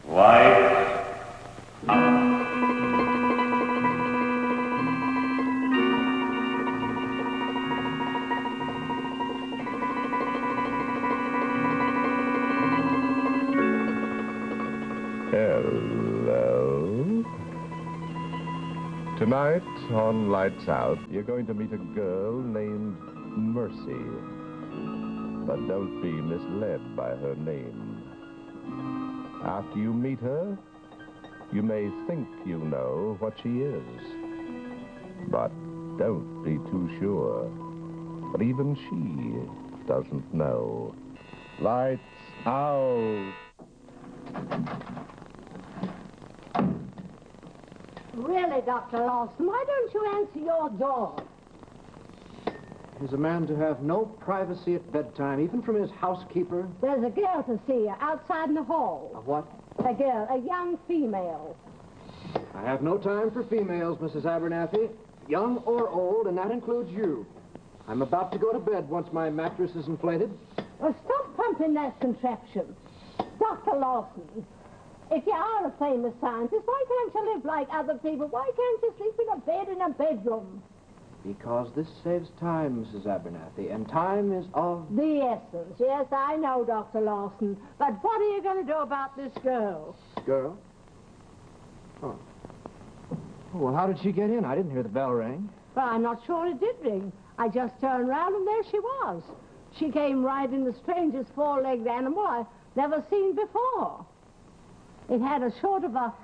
Lights. Hello. Tonight on Lights Out, you're going to meet a girl named Mercy. But don't be misled by her name. After you meet her, you may think you know what she is. But don't be too sure. But even she doesn't know. Lights out. Really, Dr. Lawson, why don't you answer your door? Is a man to have no privacy at bedtime, even from his housekeeper? There's a girl to see you outside in the hall. A what? A girl, a young female. I have no time for females, Mrs. Abernathy, young or old, and that includes you. I'm about to go to bed once my mattress is inflated. Well, stop pumping that contraption. Dr. Lawson, if you are a famous scientist, why can't you live like other people? Why can't you sleep in a bed in a bedroom? Because this saves time, Mrs. Abernathy, and time is of... The essence. Yes, I know, Dr. Lawson. But what are you going to do about this girl? Girl? Oh. Well, how did she get in? I didn't hear the bell ring. Well, I'm not sure it did ring. I just turned around and there she was. She came riding the strangest four-legged animal I've never seen before. It had a sort of a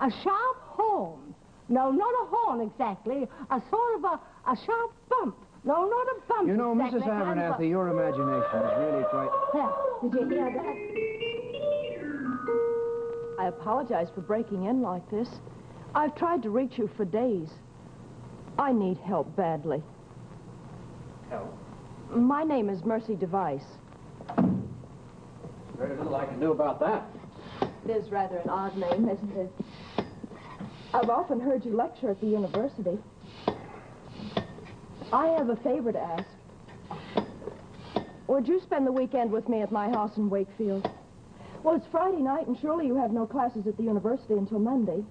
sharp horn. No, not a horn exactly. A sort of a sharp bump. No, not a bump. You know, exactly. Mrs. Abernathy, your imagination is really quite... Yeah, did you hear that? I apologize for breaking in like this. I've tried to reach you for days. I need help badly. Help? My name is Mercy Device. Very little I can do about that. It is rather an odd name, isn't it? I've often heard you lecture at the university. I have a favor to ask. Would you spend the weekend with me at my house in Wakefield? Well, it's Friday night, and surely you have no classes at the university until Monday.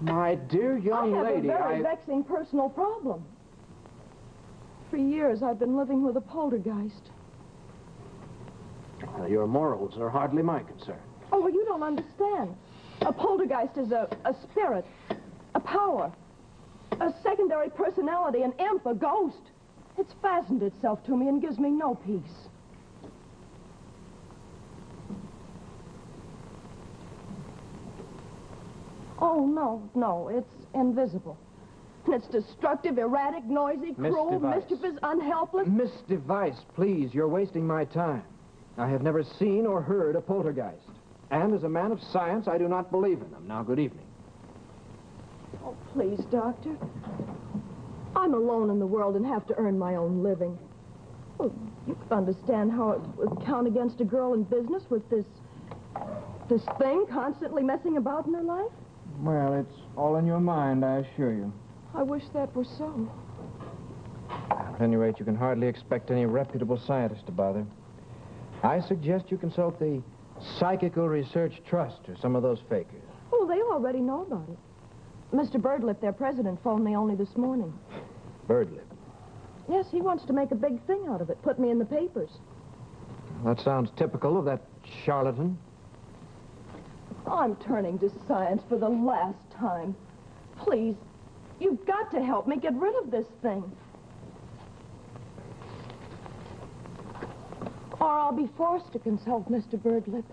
My dear young lady, I have a very vexing personal problem. For years, I've been living with a poltergeist. Well, your morals are hardly my concern. Oh, well, you don't understand. A poltergeist is a spirit, a power, a secondary personality, an imp, a ghost. It's fastened itself to me and gives me no peace. Oh, no, it's invisible. And it's destructive, erratic, noisy, cruel, mischievous, unhelpless. Miss Device, please, you're wasting my time. I have never seen or heard a poltergeist. And as a man of science, I do not believe in them. Now, good evening. Oh, please, Doctor. I'm alone in the world and have to earn my own living. Well, you could understand how it would count against a girl in business with this thing constantly messing about in her life. Well, it's all in your mind, I assure you. I wish that were so. At any rate, you can hardly expect any reputable scientist to bother. I suggest you consult the Psychical Research Trust or some of those fakers. Oh, they already know about it. Mr. Birdlip, their president, phoned me only this morning. Birdlip? Yes, he wants to make a big thing out of it, put me in the papers. That sounds typical of that charlatan. I'm turning to science for the last time. Please, you've got to help me get rid of this thing. Or I'll be forced to consult Mr. Birdlip.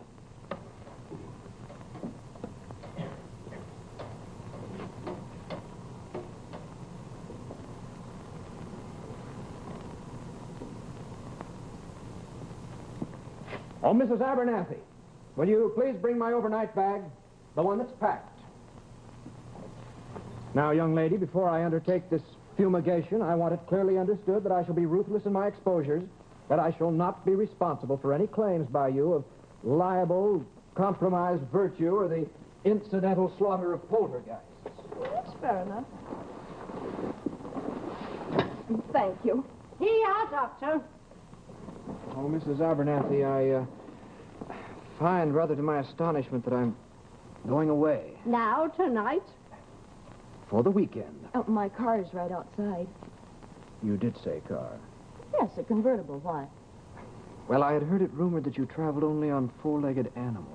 Oh, Mrs. Abernathy, will you please bring my overnight bag, the one that's packed? Now, young lady, before I undertake this fumigation, I want it clearly understood that I shall be ruthless in my exposures, that I shall not be responsible for any claims by you of libel, compromised virtue, or the incidental slaughter of poltergeists. That's fair enough. Thank you. Here you are, Doctor. Oh, Mrs. Abernathy, I find, rather to my astonishment, that I'm Going away. Now, tonight? For the weekend. Oh, my car is right outside. You did say car. Yes, a convertible. Why? Well, I had heard it rumored that you traveled only on four-legged animals.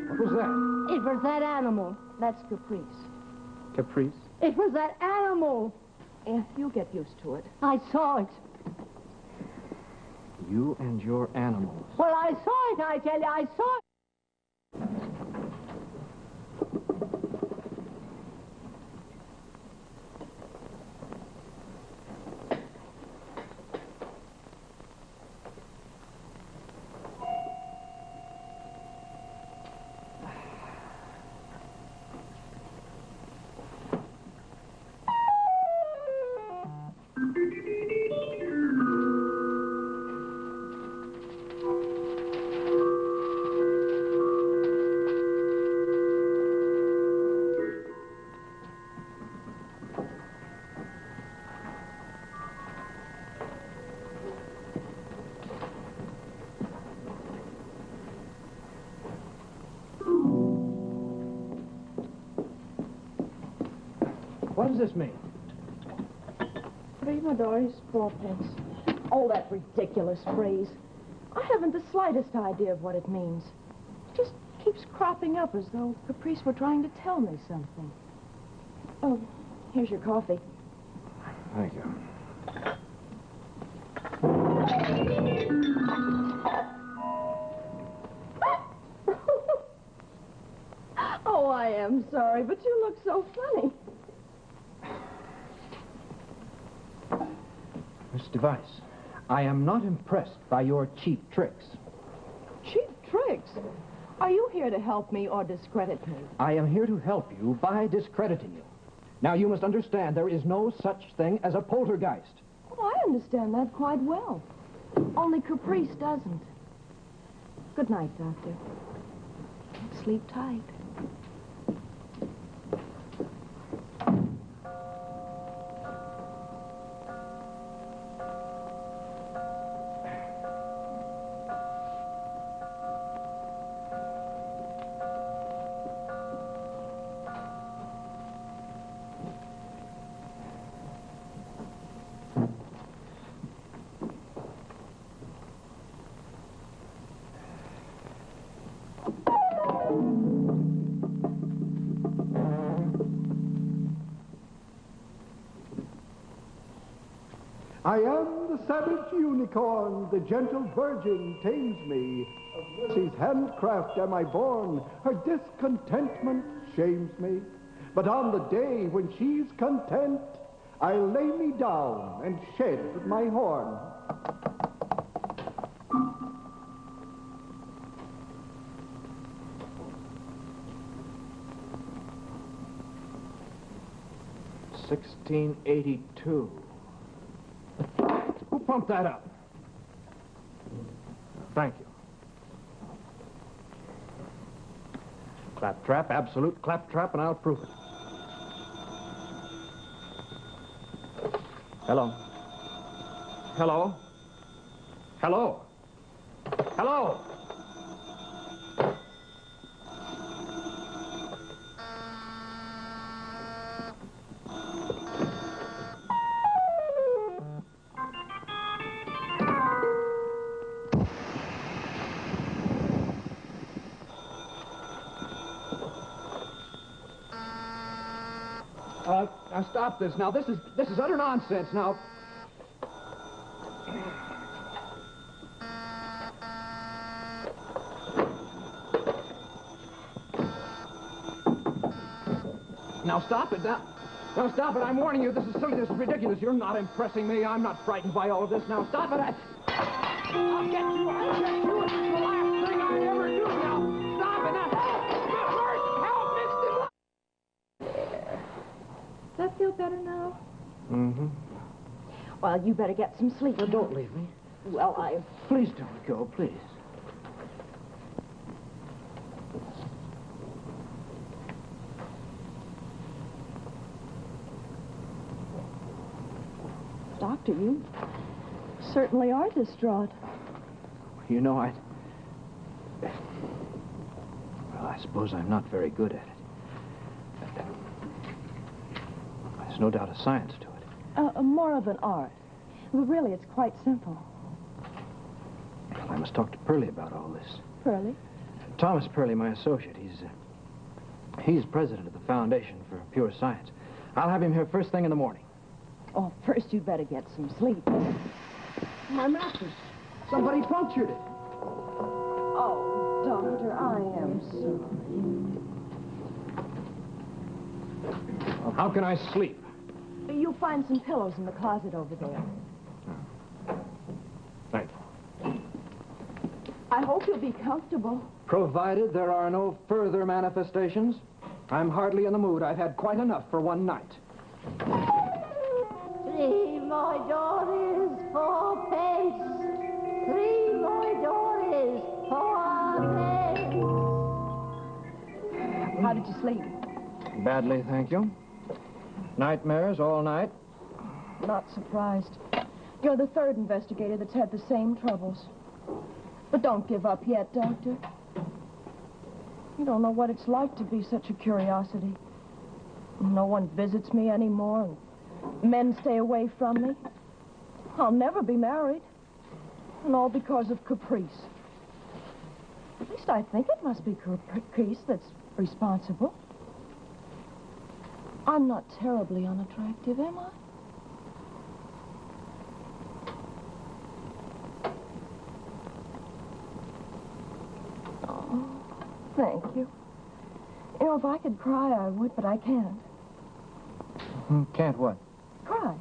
What was that? It was that animal. That's Caprice. Caprice? It was that animal. Yeah, you'll get used to it. I saw it. You and your animals. Well, I saw it, I tell you. I saw it. What does this mean? Prima Doris, 4 pence. Oh, that ridiculous phrase. I haven't the slightest idea of what it means. It just keeps cropping up as though Caprice were trying to tell me something. Oh, here's your coffee. Thank you. Oh, I am sorry, but you look so funny. Miss Device, I am not impressed by your cheap tricks. Cheap tricks? Are you here to help me or discredit me? I am here to help you by discrediting you. Now, you must understand there is no such thing as a poltergeist. Oh, I understand that quite well. Only Caprice doesn't. Good night, Doctor. Sleep tight. I am the savage unicorn, the gentle virgin tames me. Of mercy's handcraft am I born, her discontentment shames me. But on the day when she's content, I'll lay me down and shed my horn. $16.82. Who pumped that up? Thank you. Claptrap, absolute claptrap, and I'll prove it. Hello? Hello? Hello? Hello? Now stop this. Now, this is utter nonsense. Now, stop it. Now, stop it. I'm warning you. This is silly. This is ridiculous. You're not impressing me. I'm not frightened by all of this. Now, stop it. I'll get you. I'll get you. It's the last thing I ever do. Now, stop it. Now, help! Does that feel better now? Mm-hmm. Well, you better get some sleep. Well, don't leave me. Well, Please don't go, please. Doctor, you certainly are distraught. You know, I suppose I'm not very good at it. But, there's no doubt of science to it. More of an art. But really, it's quite simple. Well, I must talk to Pearlie about all this. Pearlie? Thomas Pearlie, my associate, he's president of the Foundation for Pure Science. I'll have him here first thing in the morning. Oh, first you'd better get some sleep. My mattress. Somebody punctured it. Oh, Doctor, I am sorry. How can I sleep? You'll find some pillows in the closet over there. Thank you. I hope you'll be comfortable. Provided there are no further manifestations. I'm hardly in the mood. I've had quite enough for one night. 3 more dollars, 4 pence. 3 more dollars, 4 pence. How did you sleep? Badly, thank you. Nightmares all night. Not surprised. You're the third investigator that's had the same troubles. But don't give up yet, Doctor. You don't know what it's like to be such a curiosity. No one visits me anymore, and men stay away from me. I'll never be married. And all because of caprice. At least I think it must be caprice that's responsible. I'm not terribly unattractive, am I? Oh, thank you. You know, if I could cry, I would, but I can't. Can't what? Cry.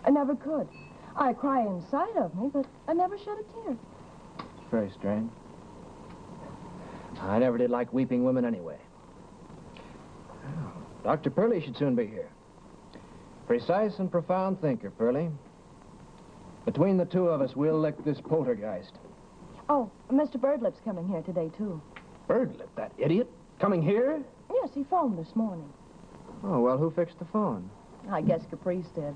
I never could. I cry inside of me, but I never shed a tear. Very strange. I never did like weeping women anyway. Dr. Pearlie should soon be here. Precise and profound thinker, Pearlie. Between the two of us, we'll lick this poltergeist. Oh, Mr. Birdlip's coming here today, too. Birdlip, that idiot? Coming here? Yes, he phoned this morning. Oh, well, who fixed the phone? I guess Caprice did.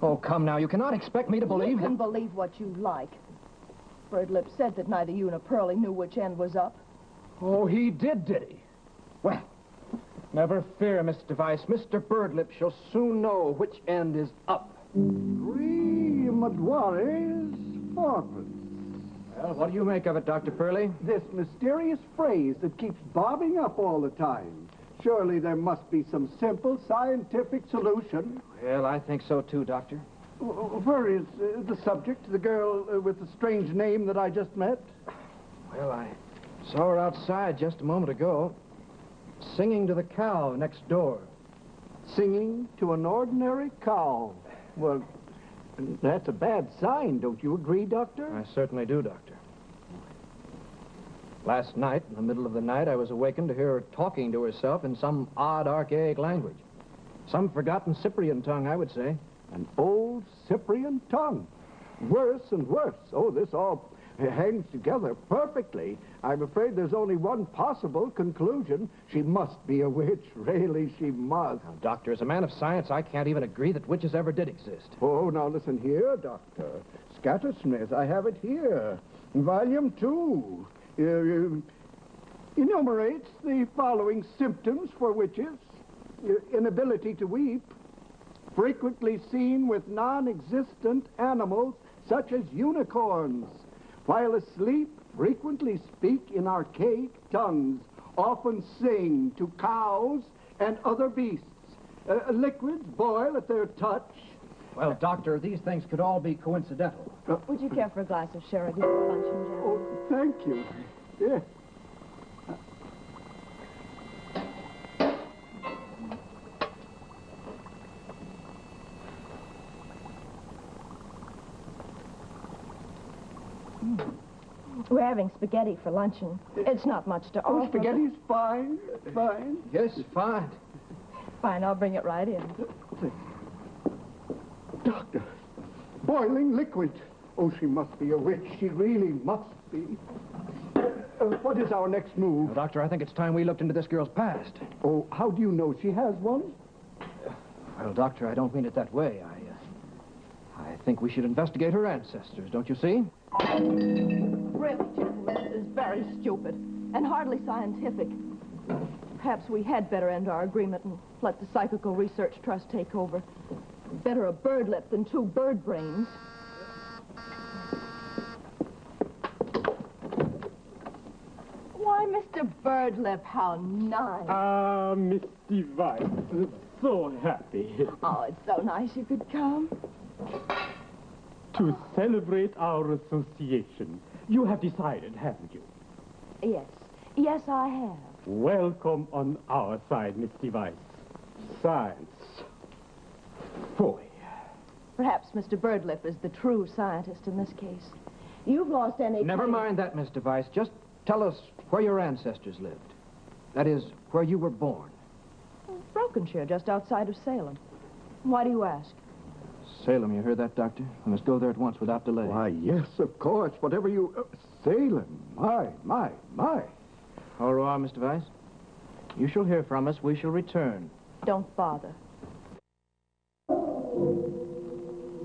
Oh, come now. You cannot expect me to believe You can that... believe what you like. Birdlip said that neither you nor Pearlie knew which end was up. Oh, he did he? Well, never fear, Miss Device. Mr. Birdlip shall soon know which end is up. 3 Madoires, 4pence. Well, what do you make of it, Dr. Pearlie? This mysterious phrase that keeps bobbing up all the time. Surely there must be some simple scientific solution. Well, I think so, too, Doctor. Where is the subject, the girl with the strange name that I just met? Well, I saw her outside just a moment ago, singing to the cow next door. Singing to an ordinary cow. Well, that's a bad sign, don't you agree, Doctor? I certainly do, Doctor. Last night, in the middle of the night, I was awakened to hear her talking to herself in some odd, archaic language. Some forgotten Cyprian tongue, I would say. An old Cyprian tongue. Worse and worse. Oh, this all hangs together perfectly. I'm afraid there's only one possible conclusion. She must be a witch. Really, she must. Now, Doctor, as a man of science, I can't even agree that witches ever did exist. Oh, now listen here, Doctor. Scattersmith, I have it here. Volume 2. Enumerates the following symptoms for witches. Inability to weep. Frequently seen with non-existent animals such as unicorns. While asleep, frequently speak in archaic tongues. Often sing to cows and other beasts. Liquids boil at their touch. Well, Doctor, these things could all be coincidental. Would you care for a glass of sherry before luncheon, Jerry? Oh, thank you. Yeah. We're having spaghetti for luncheon. It's not much to Oh, offer. spaghetti's fine. Fine. Yes, fine. Fine, I'll bring it right in. Doctor, boiling liquid. Oh, she must be a witch. She really must be. What is our next move? Well, Doctor, I think it's time we looked into this girl's past. Oh, how do you know she has one? Well, Doctor, I don't mean it that way. I think we should investigate her ancestors, don't you see? Really, gentlemen, this is very stupid and hardly scientific. Perhaps we had better end our agreement and let the Psychical Research Trust take over. Better a bird lip than two bird brains. Why, Mr. Birdlip, how nice. Ah, Miss Device, so happy. Oh, it's so nice you could come. To celebrate our association. You have decided, haven't you? Yes. Yes, I have. Welcome on our side, Miss Device. Science. Boy. Perhaps Mr. Birdlip is the true scientist in this case. You've lost any... Never mind that, Miss Device. Just tell us where your ancestors lived. That is, where you were born. Brokenshire, just outside of Salem. Why do you ask? Salem, you heard that, Doctor? We must go there at once without delay. Why, yes, of course. Whatever you... Salem. My. Au revoir, Miss Device. You shall hear from us. We shall return. Don't bother.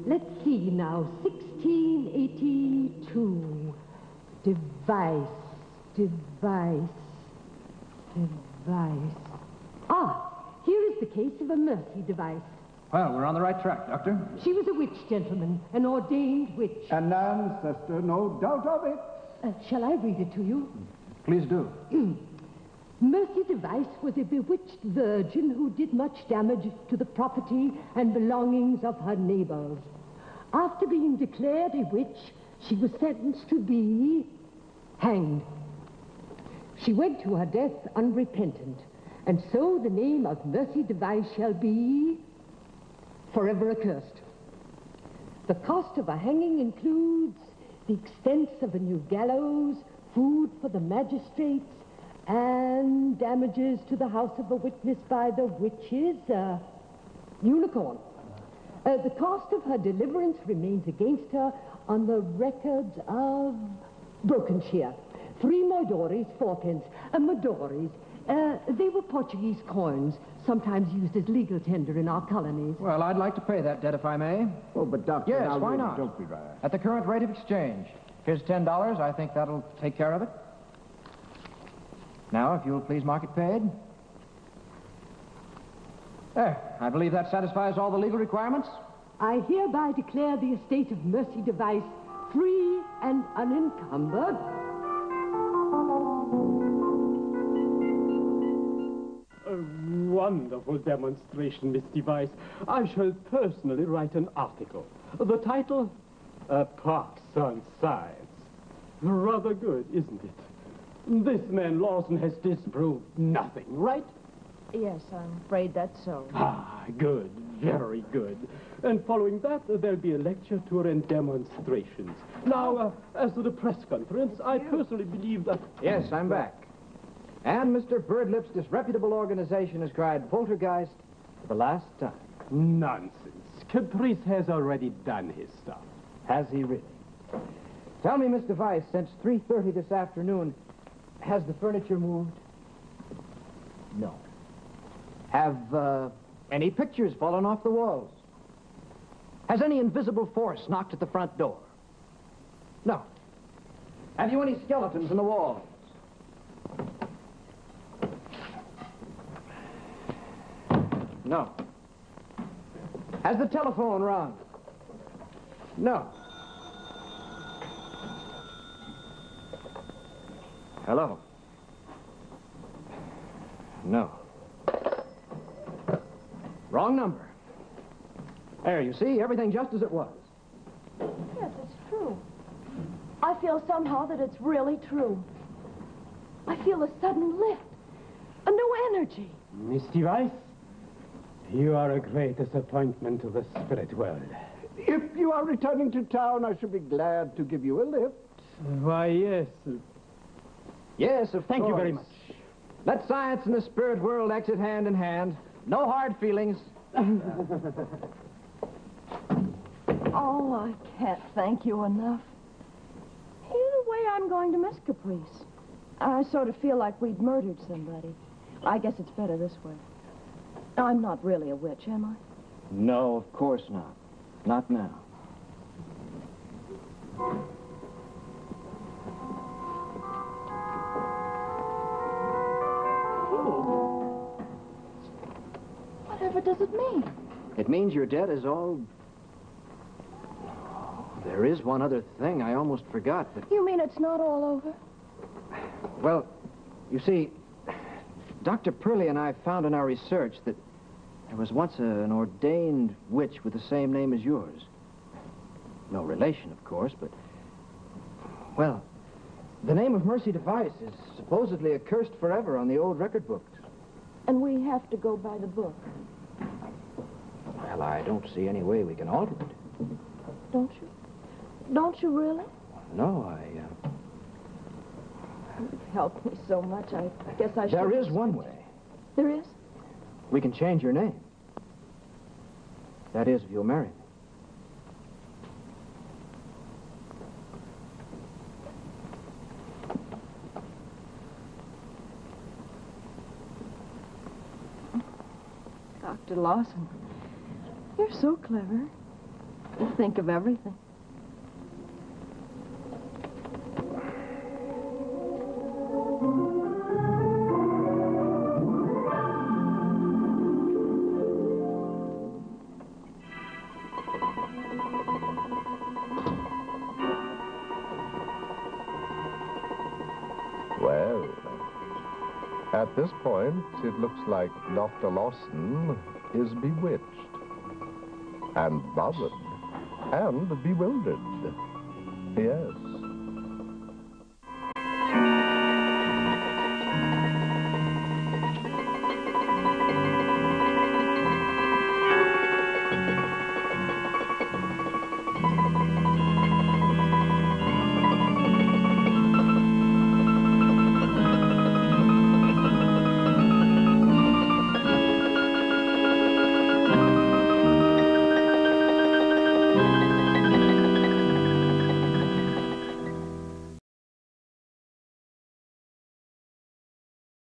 Let's see now. 1682. Device. Ah, here is the case of a mercy device. Well, we're on the right track, Doctor. She was a witch, gentlemen, an ordained witch. An ancestor, no doubt of it. Shall I read it to you? Please do. Mercy Device was a bewitched virgin who did much damage to the property and belongings of her neighbors. After being declared a witch, she was sentenced to be hanged. She went to her death unrepentant, and so the name of Mercy Device shall be forever accursed. The cost of a hanging includes the expense of a new gallows, food for the magistrates, and damages to the house of a witness by the witch's unicorn. The cost of her deliverance remains against her on the records of Brokenshire. 3 moidores, 4 pence. Moidores, they were Portuguese coins, sometimes used as legal tender in our colonies. Well, I'd like to pay that debt if I may. Oh, but Doctor... Yes, now why really, not? Don't be right. At the current rate of exchange. Here's $10. I think that'll take care of it. Now, if you'll please mark it paid. There. I believe that satisfies all the legal requirements. I hereby declare the estate of Mercy Device free and unencumbered. A wonderful demonstration, Miss Device. I shall personally write an article. The title? Parks on Science. Rather good, isn't it? This man Lawson has disproved nothing, right? Yes, I'm afraid that's so. Ah, good. Very good. And following that, there'll be a lecture tour and demonstrations. Now, as to the press conference, I personally believe that... Yes, I'm back. And Mr. Birdlip's disreputable organization has cried poltergeist for the last time. Nonsense. Caprice has already done his stuff. Has he really? Tell me, Miss Device, since 3:30 this afternoon, has the furniture moved? No. Have any pictures fallen off the walls? Has any invisible force knocked at the front door? No. Have you any skeletons in the walls? No. Has the telephone rung? No. Hello? No. Wrong number. There, you see, everything just as it was. Yes, it's true. I feel somehow that it's really true. I feel a sudden lift, a new energy. Miss Device, you are a great disappointment to the spirit world. If you are returning to town, I shall be glad to give you a lift. Why, yes. Yes, of Thank course. you very much. Let science and the spirit world exit hand in hand. No hard feelings. Oh, I can't thank you enough. Either way, I'm going to miss Caprice. I sort of feel like we'd murdered somebody. I guess it's better this way. I'm not really a witch, am I? No, of course not. Not now. It means your debt is all... There is one other thing I almost forgot, but... You mean it's not all over? Well, you see, Dr. Purley and I found in our research that there was once an ordained witch with the same name as yours. No relation, of course, but... Well, the name of Mercy Device is supposedly accursed forever on the old record books. And we have to go by the book. Well, I don't see any way we can alter it. Don't you? Don't you really? No, You've helped me so much, I guess I should... There is one way. There is? We can change your name. That is, if you'll marry me. Dr. Lawson, you're so clever. You think of everything. Well, at this point, it looks like Dr. Lawson is bewitched, and bothered, and bewildered. Yes.